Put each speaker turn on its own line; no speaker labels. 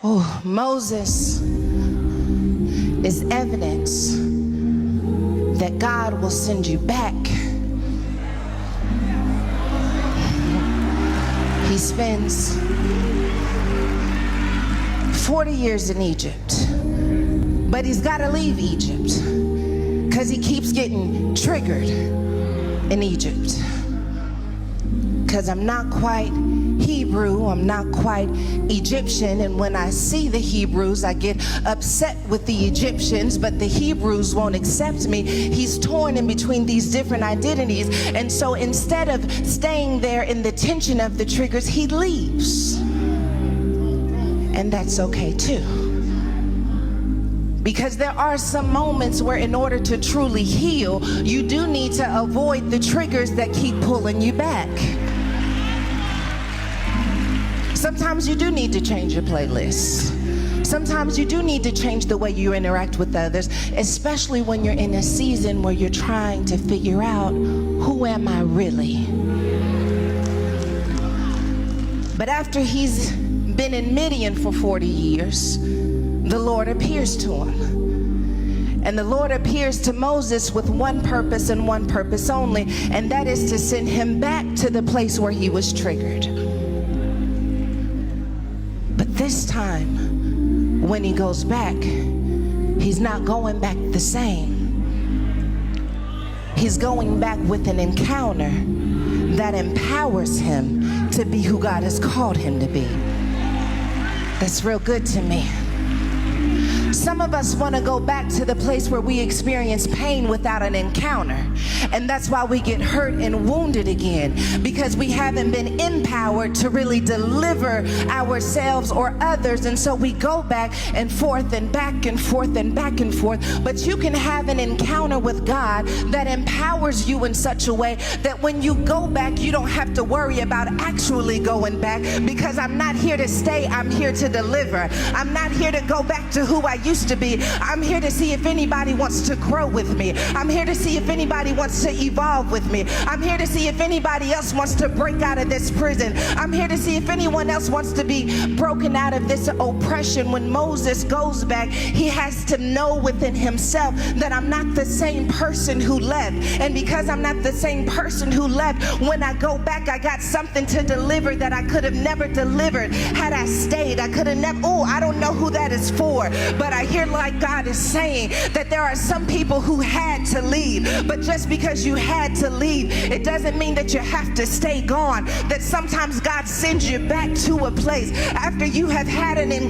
Oh, Moses is evidence that God will send you back. He spends 40 years in Egypt, but he's got to leave Egypt because he keeps getting triggered in Egypt. Because I'm not quite Hebrew, I'm not quite Egyptian, and when I see the Hebrews, I get upset with the Egyptians, but the Hebrews won't accept me. He's torn in between these different identities, and so instead of staying there in the tension of the triggers, he leaves. And that's okay too. Because there are some moments where in order to truly heal, you do need to avoid the triggers that keep pulling you back. Sometimes you do need to change your playlist. Sometimes you do need to change the way you interact with others, especially when you're in a season where you're trying to figure out, who am I really? But after he's been in Midian for 40 years, the Lord appears to him. And the Lord appears to Moses with one purpose and one purpose only, and that is to send him back to the place where he was triggered. But this time, when he goes back, he's not going back the same. He's going back with an encounter that empowers him to be who God has called him to be. That's real good to me. Some of us want to go back to the place where we experience pain without an encounter. And that's why we get hurt and wounded again, because we haven't been empowered to really deliver ourselves or others. And so we go back and forth and back and forth and back and forth. But you can have an encounter with God that empowers you in such a way that when you go back, you don't have to worry about actually going back, because I'm not here to stay, I'm here to deliver. I'm not here to go back to who I used to be. I'm here to see if anybody wants to grow with me. I'm here to see if anybody wants to evolve with me. I'm here to see if anybody else wants to break out of this prison. I'm here to see if anyone else wants to be broken out of this oppression. When Moses goes back, he has to know within himself that I'm not the same person who left. And because I'm not the same person who left, when I go back, I got something to deliver that I could have never delivered had I stayed. I could have never, I don't know who that is for, but I hear like God is saying that there are some people who had to leave, but just because you had to leave, it doesn't mean that you have to stay gone. That sometimes God sends you back to a place after you have had an encounter